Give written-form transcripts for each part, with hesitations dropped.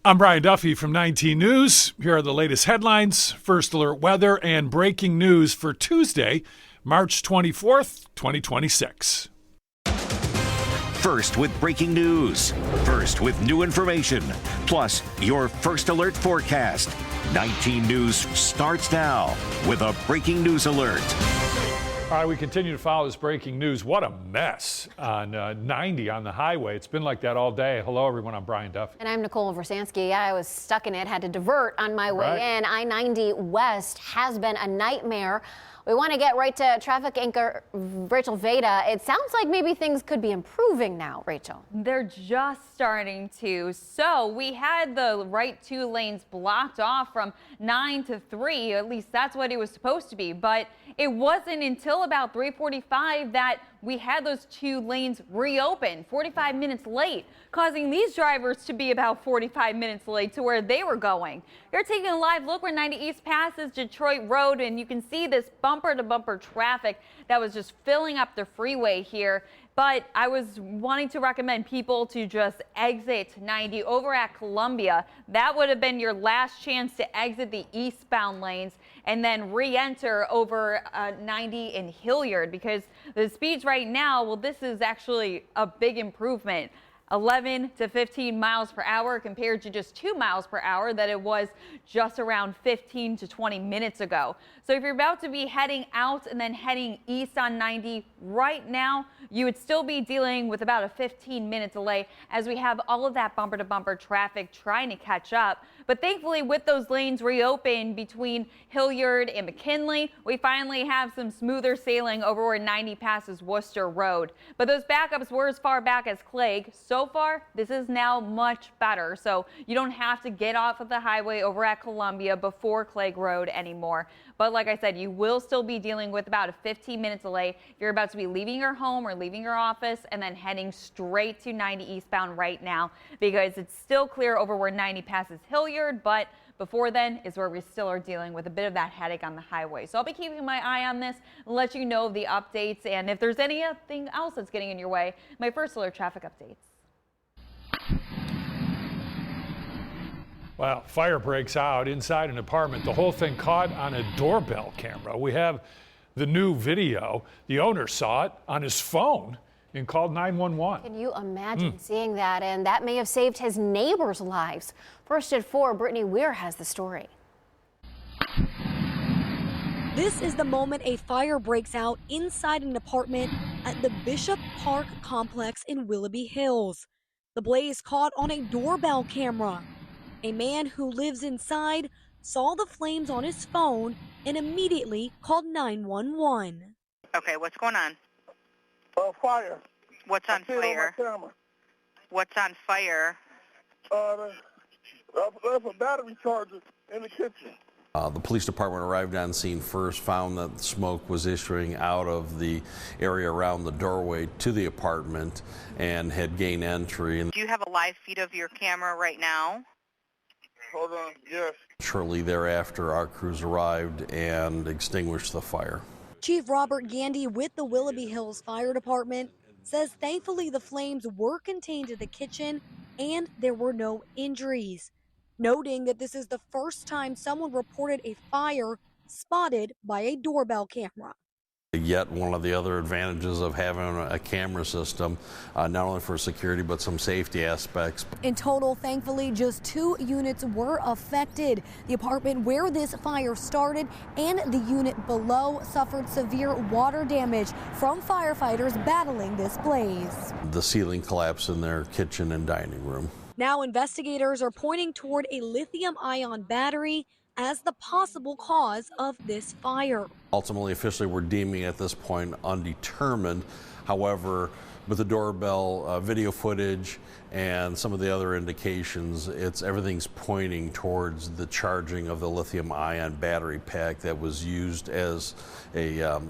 I'm Brian Duffy from 19 News. Here are the latest headlines, first alert weather, and breaking news for Tuesday, March 24th, 2026. First with breaking news. First with new information. Plus, your first alert forecast. 19 News starts now with a breaking news alert. All right, we continue to follow this breaking news. What a mess on 90 on the highway. It's been like that all day. Hello, everyone. I'm Brian Duffy. And I'm Nicole Versansky. I was stuck in it, had to divert on my way in. I-90 West has been a nightmare. We want to get right to traffic anchor Rachel Veda. It sounds like maybe things could be improving now, Rachel. They're just starting to. So we had the right two lanes blocked off from 9 to 3. At least that's what it was supposed to be. But it wasn't until about 3:45 that we had those two lanes reopened 45 minutes late, causing these drivers to be about 45 minutes late to where they were going. You're taking a live look where 90 East passes Detroit Road, and you can see this bumper-to-bumper traffic that was just filling up the freeway here. But I was wanting to recommend people to just exit 90 over at Columbia. That would have been your last chance to exit the eastbound lanes and then re-enter over 90 in Hilliard, because the speeds right now, well, this is actually a big improvement. 11 to 15 miles per hour compared to just 2 miles per hour that it was just around 15 to 20 minutes ago. So if you're about to be heading out and then heading east on 90 right now, you would still be dealing with about a 15-minute delay as we have all of that bumper-to-bumper traffic trying to catch up. But thankfully, with those lanes reopened between Hilliard and McKinley, we finally have some smoother sailing over where 90 passes Worcester Road. But those backups were as far back as Clegg. So far, this is now much better. So you don't have to get off of the highway over at Columbia before Clegg Road anymore. But like I said, you will still be dealing with about a 15-minute delay if you're about to be leaving your home or leaving your office and then heading straight to 90 eastbound right now, because it's still clear over where 90 passes Hilliard, but before then is where we still are dealing with a bit of that headache on the highway. So I'll be keeping my eye on this and let you know of the updates, and if there's anything else that's getting in your way, my first alert traffic updates. Well, fire breaks out inside an apartment. The whole thing caught on a doorbell camera. We have the new video. The owner saw it on his phone and called 911. Can you imagine seeing that? And that may have saved his neighbors' lives. First at 4, Brittany Weir has the story. This is the moment a fire breaks out inside an apartment at the Bishop Park complex in Willoughby Hills. The blaze caught on a doorbell camera. A man who lives inside saw the flames on his phone and immediately called 911. Okay, what's going on? Fire. What's on fire? What's on fire? There's a battery charger in the kitchen. The police department arrived on scene first, found that smoke was issuing out of the area around the doorway to the apartment and had gained entry. Do you have a live feed of your camera right now? Hold on, yes. Shortly thereafter, our crews arrived and extinguished the fire. Chief Robert Gandy with the Willoughby Hills Fire Department says thankfully the flames were contained to the kitchen and there were no injuries, noting that this is the first time someone reported a fire spotted by a doorbell camera. Yet one of the other advantages of having a camera system, not only for security but some safety aspects. In total, thankfully, just 2 units were affected. The apartment where this fire started and the unit below suffered severe water damage from firefighters battling this blaze. The ceiling collapsed in their kitchen and dining room. Now investigators are pointing toward a lithium-ion battery as the possible cause of this fire. Ultimately, officially, we're deeming at this point undetermined. However, with the doorbell video footage and some of the other indications, everything's pointing towards the charging of the lithium-ion battery pack that was used as a.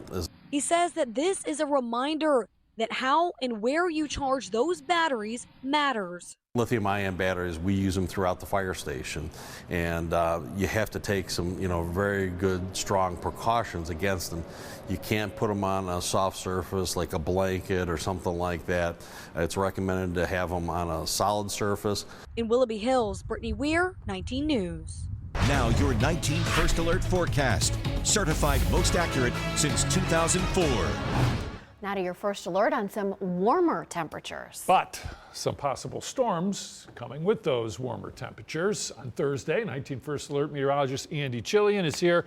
He says that this is a reminder that how and where you charge those batteries matters. Lithium-ion batteries, we use them throughout the fire station, and you have to take some, very good, strong precautions against them. You can't put them on a soft surface like a blanket or something like that. It's recommended to have them on a solid surface. In Willoughby Hills, Brittany Weir, 19 News. Now your 19 First Alert forecast, certified most accurate since 2004. Now to your first alert on some warmer temperatures. But some possible storms coming with those warmer temperatures. On Thursday, 19 First Alert meteorologist Andy Chillian is here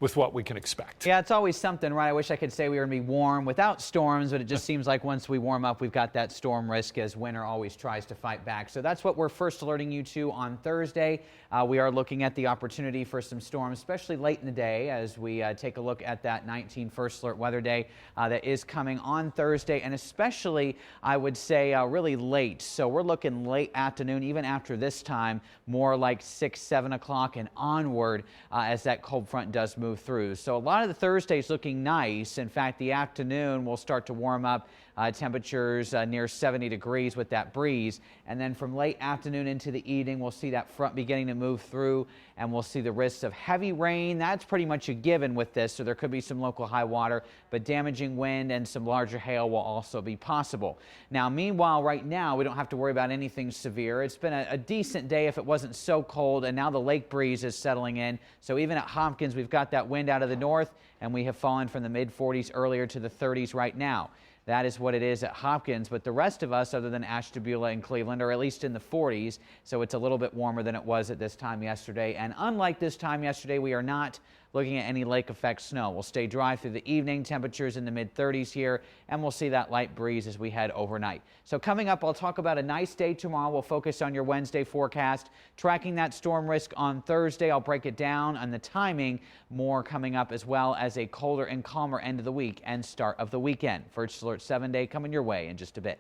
with what we can expect. Yeah, it's always something, right? I wish I could say we were going to be warm without storms, but it just seems like once we warm up, we've got that storm risk as winter always tries to fight back. So that's what we're first alerting you to on Thursday. We are looking at the opportunity for some storms, especially late in the day as we take a look at that 19 First Alert weather day that is coming on Thursday, and especially, I would say, really late. So we're looking late afternoon, even after this time, more like 6, 7 o'clock and onward as that cold front does move through. So a lot of the Thursday's looking nice. In fact, the afternoon will start to warm up, temperatures near 70 degrees with that breeze. And then from late afternoon into the evening, we'll see that front beginning to move through, and we'll see the risks of heavy rain. That's pretty much a given with this, so there could be some local high water, but damaging wind and some larger hail will also be possible. Now, meanwhile, right now, we don't have to worry about anything severe. It's been a decent day if it wasn't so cold, and now the lake breeze is settling in. So even at Hopkins, we've got that wind out of the north, and we have fallen from the mid-40s earlier to the 30s right now. That is what it is at Hopkins, but the rest of us, other than Ashtabula and Cleveland, are at least in the 40s, so it's a little bit warmer than it was at this time yesterday. And unlike this time yesterday, we are not looking at any lake effect snow. We'll stay dry through the evening, temperatures in the mid-30s here, and we'll see that light breeze as we head overnight. So coming up, I'll talk about a nice day tomorrow. We'll focus on your Wednesday forecast, tracking that storm risk on Thursday. I'll break it down on the timing, more coming up, as well as a colder and calmer end of the week and start of the weekend. First Alert 7-day coming your way in just a bit.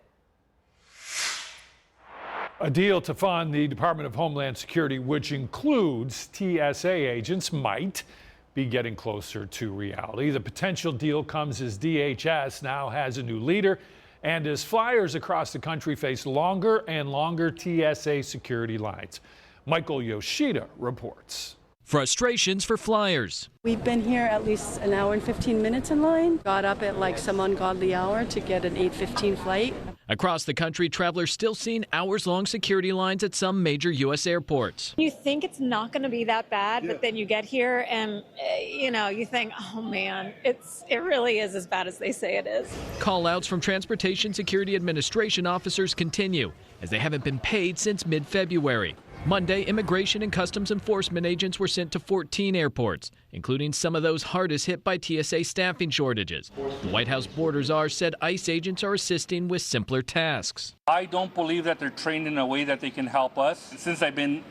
A deal to fund the Department of Homeland Security, which includes TSA agents, might be getting closer to reality. The potential deal comes as DHS now has a new leader and as flyers across the country face longer and longer TSA security lines. Michael Yoshida reports. Frustrations for flyers. We've been here at least an hour and 15 minutes in line. Got up at like some ungodly hour to get an 8:15 flight. Across the country, travelers still seeing hours-long security lines at some major U.S. airports. You think it's not going to be that bad, but then you get here and, you think, oh man, it really is as bad as they say it is. Call-outs from Transportation Security Administration officers continue as they haven't been paid since mid-February. Monday, Immigration and Customs Enforcement agents were sent to 14 airports, including some of those hardest hit by TSA staffing shortages. The White House border czar said ICE agents are assisting with simpler tasks. I don't believe that they're trained in a way that they can help us. Since I've been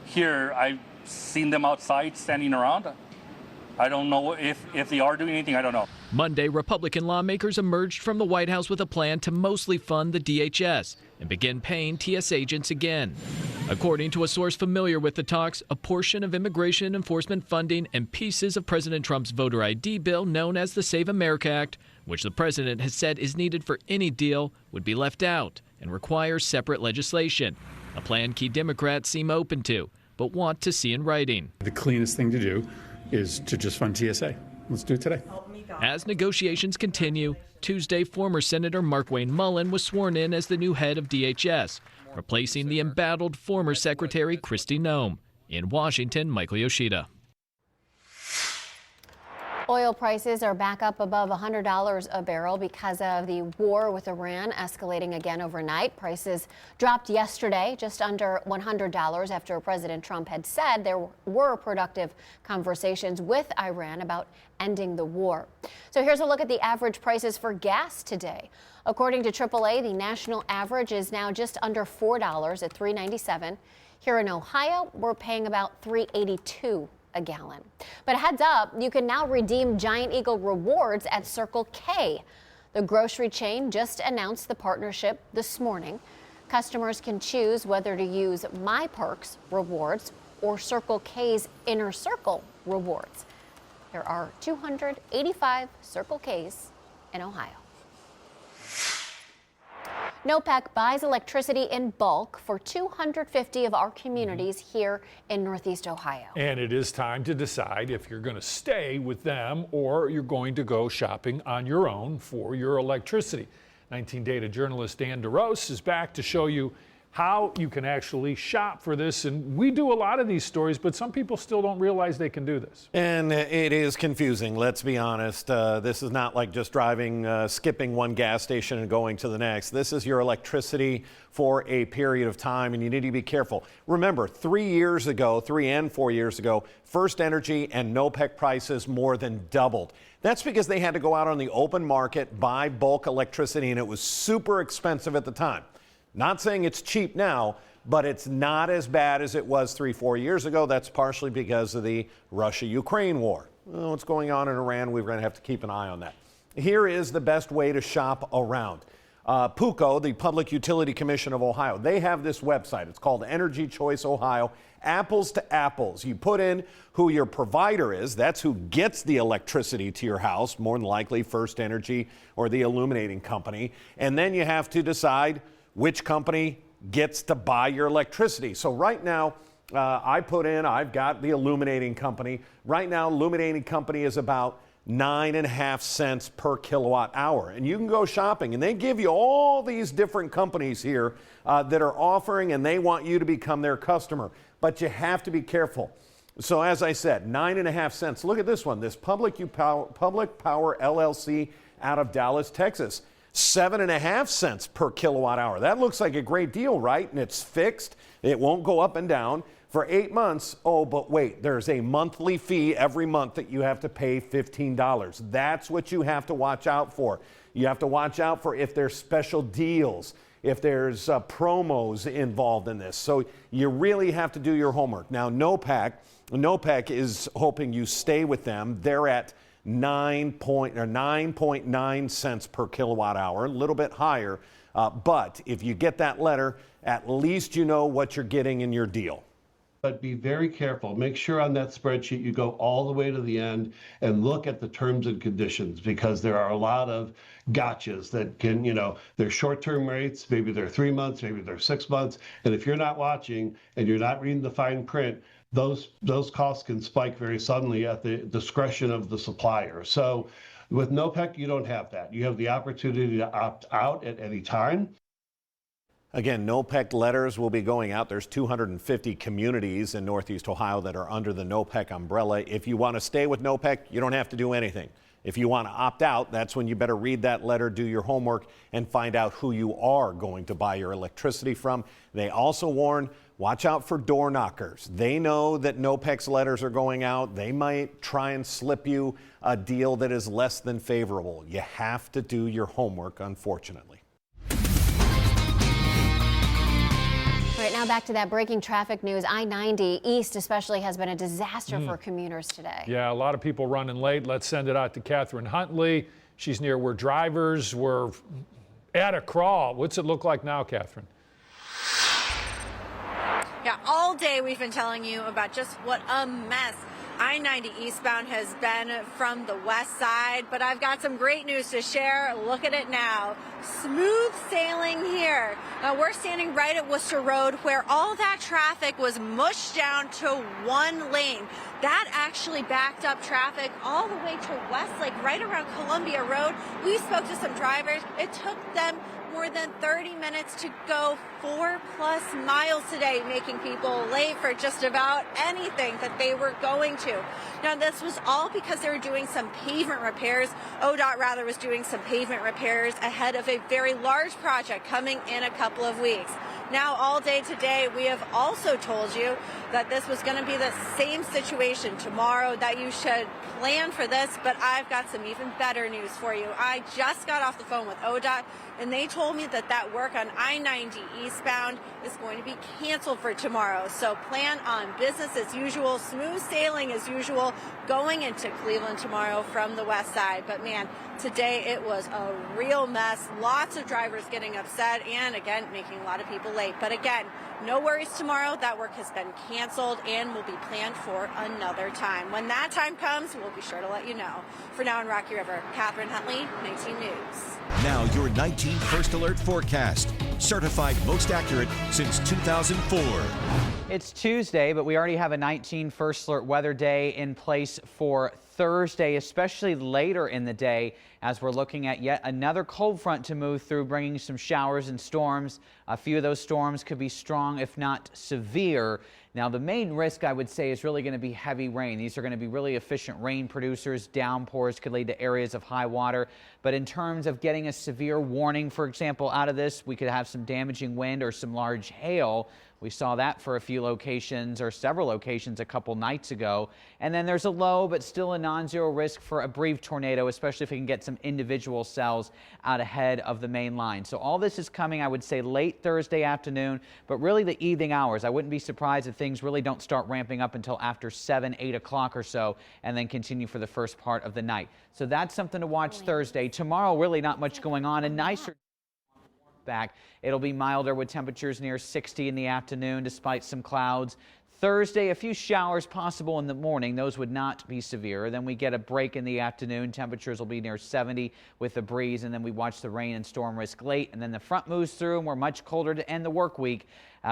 here, I've seen them outside standing around. I don't know if they are doing anything. I don't know. Monday, Republican lawmakers emerged from the White House with a plan to mostly fund the DHS and begin paying TS agents again. According to a source familiar with the talks, a portion of immigration enforcement funding and pieces of President Trump's voter ID bill known as the Save America Act, which the president has said is needed for any deal, would be left out and require separate legislation. A plan key Democrats seem open to, but want to see in writing. The cleanest thing to do is to just fund TSA. Let's do it today. As negotiations continue, Tuesday, former Senator Markwayne Mullin was sworn in as the new head of DHS, replacing the embattled former Secretary Kristi Noem. In Washington, Michael Yoshida. Oil prices are back up above $100 a barrel because of the war with Iran escalating again overnight. Prices dropped yesterday just under $100 after President Trump had said there were productive conversations with Iran about ending the war. So here's a look at the average prices for gas today. According to AAA, the national average is now just under $4 at $3.97. Here in Ohio, we're paying about $3.82 a gallon. But heads up, you can now redeem Giant Eagle rewards at Circle K. The grocery chain just announced the partnership this morning. Customers can choose whether to use My Perks rewards or Circle K's Inner Circle rewards. There are 285 Circle K's in Ohio. NOPEC buys electricity in bulk for 250 of our communities here in Northeast Ohio. And it is time to decide if you're going to stay with them or you're going to go shopping on your own for your electricity. 19 Data journalist Dan DeRose is back to show you how you can actually shop for this. And we do a lot of these stories, but some people still don't realize they can do this. And it is confusing, let's be honest. This is not like just driving, skipping one gas station and going to the next. This is your electricity for a period of time, and you need to be careful. Remember, 3 and 4 years ago, First Energy and NOPEC prices more than doubled. That's because they had to go out on the open market, buy bulk electricity, and it was super expensive at the time. Not saying it's cheap now, but it's not as bad as it was 3-4 years ago. That's partially because of the Russia-Ukraine war. Well, what's going on in Iran, we're going to have to keep an eye on that. Here is the best way to shop around. PUCO, the Public Utility Commission of Ohio, they have this website. It's called Energy Choice Ohio. Apples to apples. You put in who your provider is. That's who gets the electricity to your house, more than likely First Energy or the illuminating company. And then you have to decide which company gets to buy your electricity. So right now, I've got the illuminating company. Right now, illuminating company is about 9.5 cents per kilowatt hour. And you can go shopping, and they give you all these different companies here that are offering, and they want you to become their customer. But you have to be careful. So as I said, 9.5 cents. Look at this one, this Public Power LLC out of Dallas, Texas. 7.5 cents per kilowatt hour. That looks like a great deal, right? And it's fixed. It won't go up and down for 8 months. Oh, but wait, there's a monthly fee every month that you have to pay $15. That's what you have to watch out for. You have to watch out for if there's special deals, if there's promos involved in this. So you really have to do your homework. Now, NOPEC is hoping you stay with them. They're at 9.9 cents per kilowatt hour, a little bit higher. But if you get that letter, at least you know what you're getting in your deal. But be very careful. Make sure on that spreadsheet you go all the way to the end and look at the terms and conditions, because there are a lot of gotchas that can, they're short-term rates, maybe they're 3 months, maybe they're 6 months. And if you're not watching and you're not reading the fine print, those costs can spike very suddenly at the discretion of the supplier. So with NOPEC, you don't have that. You have the opportunity to opt out at any time. Again, NOPEC letters will be going out. There's 250 communities in Northeast Ohio that are under the NOPEC umbrella. If you want to stay with NOPEC, you don't have to do anything. If you want to opt out, that's when you better read that letter, do your homework, and find out who you are going to buy your electricity from. They also warn, watch out for door knockers. They know that NOPEC's letters are going out. They might try and slip you a deal that is less than favorable. You have to do your homework, unfortunately. All right, now back to that breaking traffic news. I-90 East especially has been a disaster for commuters today. Yeah, a lot of people running late. Let's send it out to Catherine Huntley. She's near where drivers were at a crawl. What's it look like now, Catherine? Yeah, all day we've been telling you about just what a mess I-90 eastbound has been from the west side, but I've got some great news to share. Look at it now. Smooth sailing here. We're standing right at Worcester Road, where all that traffic was mushed down to one lane. That actually backed up traffic all the way to Westlake, right around Columbia Road. We spoke to some drivers. It took them more than 30 minutes to go 4+ miles today, making people late for just about anything that they were going to. Now, this was all because they were doing some pavement repairs. ODOT rather was doing some pavement repairs ahead of a very large project coming in a couple of weeks. Now, all day today, we have also told you that this was going to be the same situation tomorrow, that you should plan for this, but I've got some even better news for you. I just got off the phone with ODOT, and they told me that that work on I-90 eastbound is going to be canceled for tomorrow. So plan on business as usual, smooth sailing as usual, going into Cleveland tomorrow from the west side. But man, Today it was a real mess. Lots of drivers getting upset and again making a lot of people late. But again, no worries tomorrow. That work has been canceled and will be planned for another time. When that time comes, we'll be sure to let you know. For now in Rocky River, Catherine Huntley, 19 News. Now your 19 First Alert forecast. Certified most accurate since 2004. It's Tuesday, but we already have a 19 First Alert weather day in place for Thursday, especially later in the day, as we're looking at yet another cold front to move through, bringing some showers and storms. A few of those storms could be strong, if not severe. Now, the main risk, I would say, is really going to be heavy rain. These are going to be really efficient rain producers. Downpours could lead to areas of high water. But in terms of getting a severe warning, for example, out of this, we could have some damaging wind or some large hail. We saw that for a few locations or several locations a couple nights ago. And then there's a low but still a non-zero risk for a brief tornado, especially if we can get some individual cells out ahead of the main line. So all this is coming, I would say, late Thursday afternoon, but really the evening hours. I wouldn't be surprised if things really don't start ramping up until after 7, 8 o'clock or so, and then continue for the first part of the night. So that's something to watch Thursday. Tomorrow, really not much going on, and nicer back. It'll be milder with temperatures near 60 in the afternoon despite some clouds. Thursday, a few showers possible in the morning. Those would not be severe. Then we get a break in the afternoon. Temperatures will be near 70 with a breeze, and then we watch the rain and storm risk late. And then the front moves through, and we're much colder to end the work week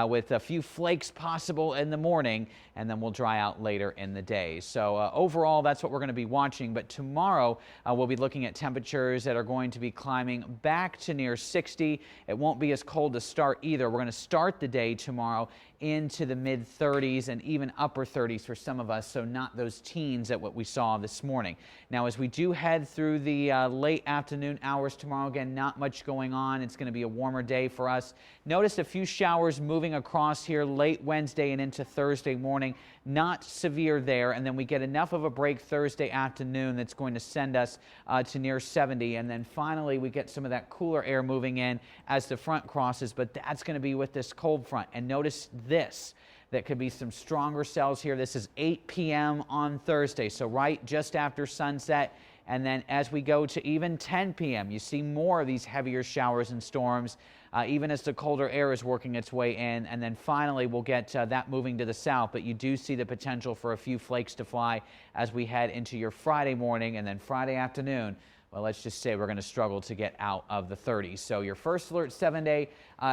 with a few flakes possible in the morning, and then we'll dry out later in the day. So overall, that's what we're going to be watching. But tomorrow, we'll be looking at temperatures that are going to be climbing back to near 60. It won't be as cold to start either. We're going to start the day tomorrow into the mid-30s and even upper 30s for some of us, so not those teens at what we saw this morning. Now, as we do head through the late afternoon hours tomorrow, again, not much going on. It's going to be a warmer day for us. Notice a few showers moving across here late Wednesday and into Thursday morning. Not severe there, and then we get enough of a break Thursday afternoon that's going to send us to near 70, and then finally we get some of that cooler air moving in as the front crosses, but that's going to be with this cold front. And notice this, that could be some stronger cells here. This is 8 p.m. on Thursday, so right just after sunset. And then as we go to even 10 p.m., you see more of these heavier showers and storms, even as the colder air is working its way in. And then finally, we'll get that moving to the south. But you do see the potential for a few flakes to fly as we head into your Friday morning and then Friday afternoon. Well, let's just say we're going to struggle to get out of the 30s. So your First Alert 7-day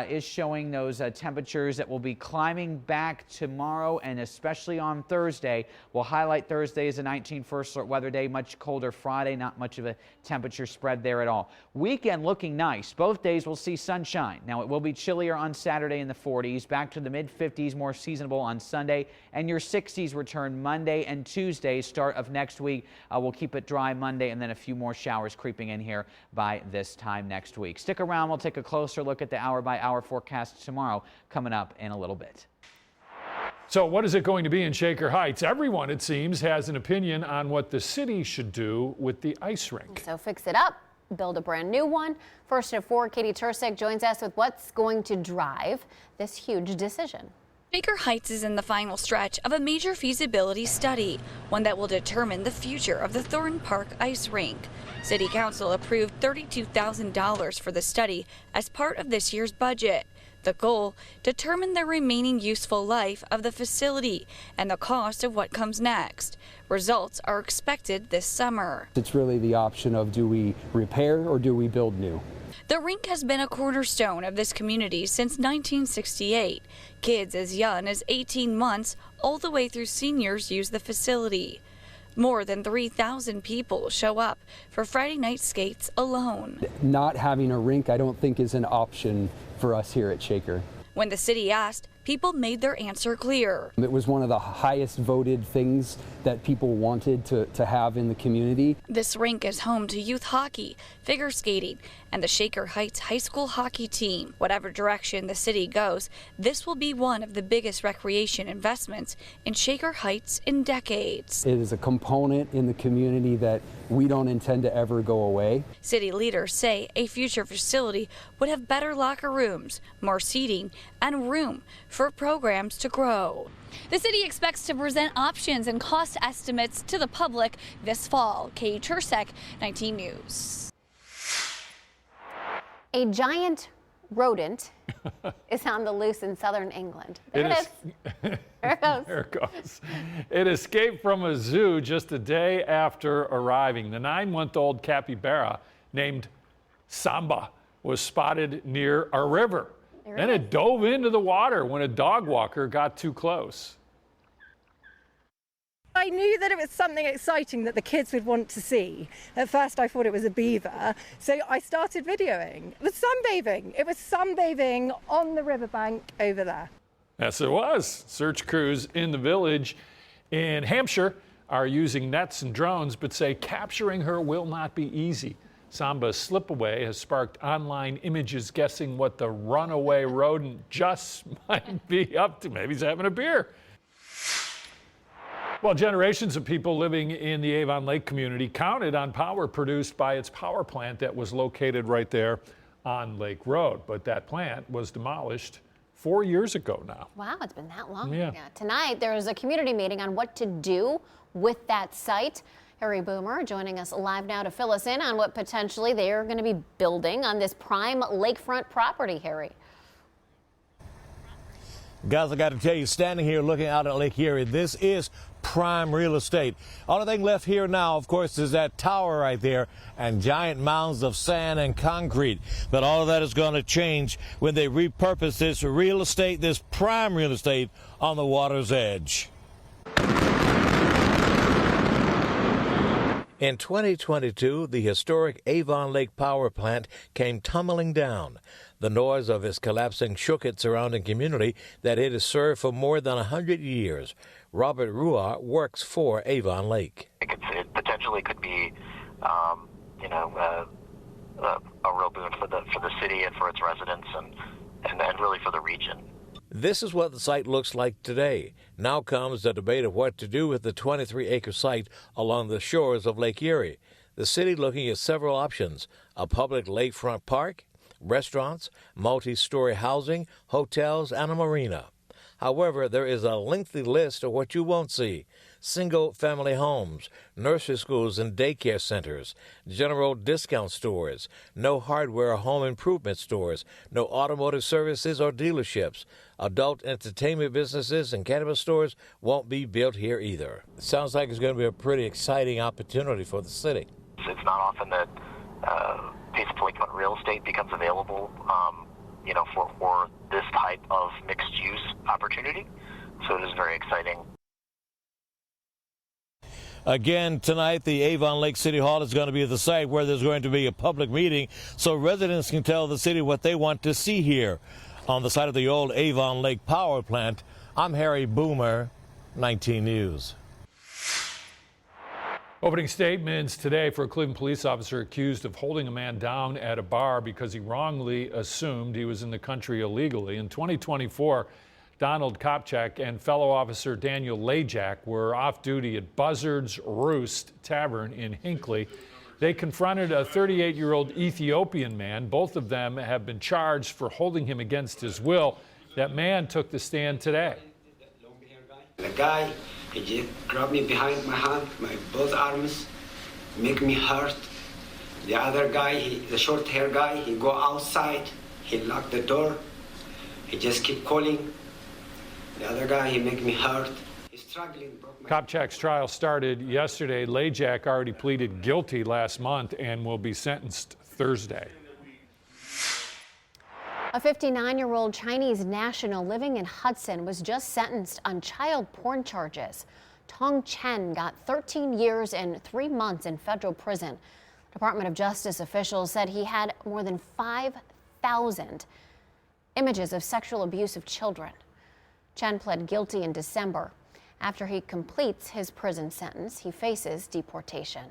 is showing those temperatures that will be climbing back tomorrow and especially on Thursday. We'll highlight Thursday as a 19 First Alert weather day. Much colder Friday, not much of a temperature spread there at all. Weekend looking nice. Both days we'll see sunshine. Now it will be chillier on Saturday in the 40s, back to the mid-50s, more seasonable on Sunday, and your 60s return Monday and Tuesday, start of next week. We'll keep it dry Monday and then a few more showers creeping in here by this time next week. Stick around. We'll take a closer look at the hour-by-hour forecast tomorrow coming up in a little bit. So what is it going to be in Shaker Heights? Everyone, it seems, has an opinion on what the city should do with the ice rink. So fix it up, build a brand new one. First at 4, Katie Tursik joins us with what's going to drive this huge decision. Shaker Heights is in the final stretch of a major feasibility study, one that will determine the future of the Thornton Park ice rink. City Council approved $32,000 for the study as part of this year's budget. The goal, determine the remaining useful life of the facility and the cost of what comes next. Results are expected this summer. It's really the option of, do we repair or do we build new? The rink has been a cornerstone of this community since 1968. Kids as young as 18 months all the way through seniors use the facility. More than 3,000 people show up for Friday night skates alone. Not having a rink, I don't think, is an option for us here at Shaker. When the city asked, people made their answer clear. It was one of the highest voted things that people wanted to have in the community. This rink is home to youth hockey, figure skating, and the Shaker Heights high school hockey team. Whatever direction the city goes, this will be one of the biggest recreation investments in Shaker Heights in decades. It is a component in the community that we don't intend to ever go away. City leaders say a future facility would have better locker rooms, more seating, and room for programs to grow. The city expects to present options and cost estimates to the public this fall. Katie Tursek, 19 News. A giant rodent is on the loose in southern England. There it is. There it goes. There it goes. It escaped from a zoo just a day after arriving. The 9-month-old capybara named Samba was spotted near a river. Then it dove into the water when a dog walker got too close. I knew that it was something exciting that the kids would want to see. At first I thought it was a beaver, so I started videoing. It was sunbathing. It was sunbathing on the riverbank over there. Yes, it was. Search crews in the village in Hampshire are using nets and drones, but say capturing her will not be easy. Samba's slip-away has sparked online images guessing what the runaway rodent just might be up to. Maybe he's having a beer. Well, generations of people living in the Avon Lake community counted on power produced by its power plant that was located right there on Lake Road. But that plant was demolished 4 years ago now. Wow, it's been that long. Yeah. Tonight, there is a community meeting on what to do with that site. Harry Boomer joining us live now to fill us in on what potentially they're going to be building on this prime lakefront property, Harry. Guys, I got to tell you, standing here looking out at Lake Erie, this is prime real estate. Only thing left here now, of course, is that tower right there and giant mounds of sand and concrete. But all of that is going to change when they repurpose this real estate, this prime real estate on the water's edge. In 2022, the historic Avon Lake Power Plant came tumbling down. The noise of its collapsing shook its surrounding community that it has served for more than 100 years. Robert Ruah works for Avon Lake. It potentially could be, a real boon for the city and for its residents and really for the region. This is what the site looks like today. Now comes the debate of what to do with the 23-acre site along the shores of Lake Erie. The city looking at several options: a public lakefront park, restaurants, multi-story housing, hotels, and a marina. However, there is a lengthy list of what you won't see: single-family homes, nursery schools and daycare centers, general discount stores, no hardware or home improvement stores, no automotive services or dealerships. Adult entertainment businesses and cannabis stores won't be built here either. It sounds like it's going to be a pretty exciting opportunity for the city. It's not often that a piece of lakefront real estate becomes available, for this type of mixed-use opportunity. So it is very exciting. Again, tonight, the Avon Lake City Hall is going to be the site where there's going to be a public meeting so residents can tell the city what they want to see here. On the site of the old Avon Lake Power Plant, I'm Harry Boomer, 19 News. Opening statements today for a Cleveland police officer accused of holding a man down at a bar because he wrongly assumed he was in the country illegally. In 2024, Donald Kopchak and fellow officer Daniel Lajak were off duty at Buzzard's Roost Tavern in Hinckley. They confronted a 38-year-old Ethiopian man. Both of them have been charged for holding him against his will. That man took the stand today. The guy, he just grabbed me behind my hand, both arms, make me hurt. The other guy, the short hair guy, he go outside, he locked the door, he just keep calling. The other guy, he make me hurt. He's struggling. Kopchak's trial started yesterday. Lajak already pleaded guilty last month and will be sentenced Thursday. A 59-year-old Chinese national living in Hudson was just sentenced on child porn charges. Tong Chen got 13 years and 3 months in federal prison. Department of Justice officials said he had more than 5,000 images of sexual abuse of children. Chen pled guilty in December. After he completes his prison sentence, he faces deportation.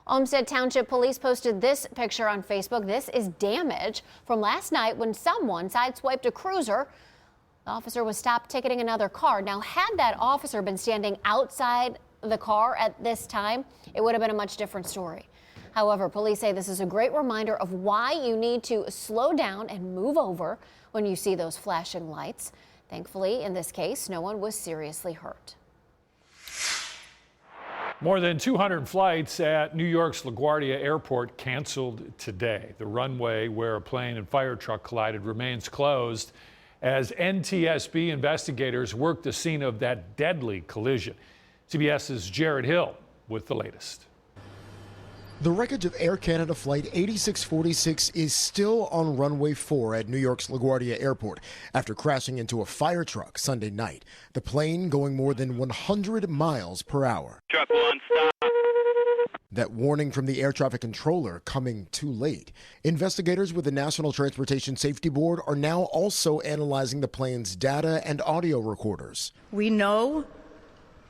Olmsted Township Police posted this picture on Facebook. This is damage from last night when someone sideswiped a cruiser. The officer was stopped ticketing another car. Now, had that officer been standing outside the car at this time, it would have been a much different story. However, police say this is a great reminder of why you need to slow down and move over when you see those flashing lights. Thankfully, in this case, no one was seriously hurt. More than 200 flights at New York's LaGuardia Airport canceled today. The runway where a plane and fire truck collided remains closed as NTSB investigators work the scene of that deadly collision. CBS's Jared Hill with the latest. The wreckage of Air Canada Flight 8646 is still on runway 4 at New York's LaGuardia Airport after crashing into a fire truck Sunday night. The plane going more than 100 miles per hour. Truck 1, stop. That warning from the air traffic controller coming too late. Investigators with the National Transportation Safety Board are now also analyzing the plane's data and audio recorders. We know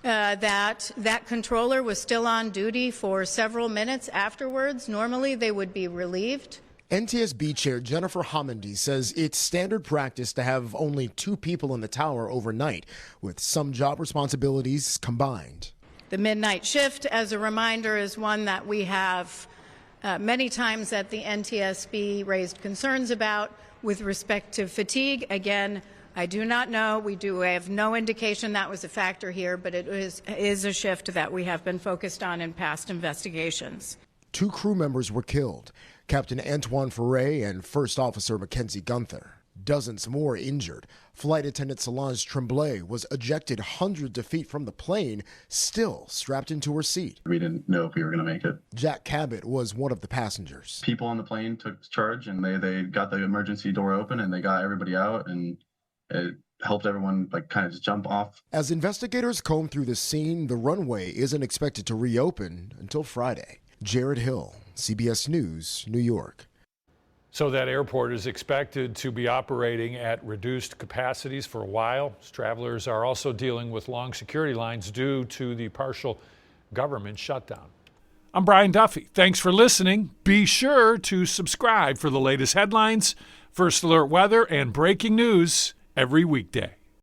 that controller was still on duty for several minutes afterwards. Normally, they would be relieved. NTSB Chair Jennifer Homendy says it's standard practice to have only 2 people in the tower overnight, with some job responsibilities combined. The midnight shift, as a reminder, is one that we have many times at the NTSB raised concerns about with respect to fatigue. Again, I do not know. We have no indication that was a factor here, but it is a shift that we have been focused on in past investigations. 2 crew members were killed, Captain Antoine Ferret and First Officer Mackenzie Gunther. Dozens more injured. Flight attendant Solange Tremblay was ejected hundreds of feet from the plane, still strapped into her seat. We didn't know if we were going to make it. Jack Cabot was one of the passengers. People on the plane took charge, and they got the emergency door open, and they got everybody out, and it helped everyone kind of just jump off. As investigators comb through the scene, the runway isn't expected to reopen until Friday. Jared Hill, CBS News, New York. So that airport is expected to be operating at reduced capacities for a while. Travelers are also dealing with long security lines due to the partial government shutdown. I'm Brian Duffy. Thanks for listening. Be sure to subscribe for the latest headlines, first alert weather, and breaking news every weekday.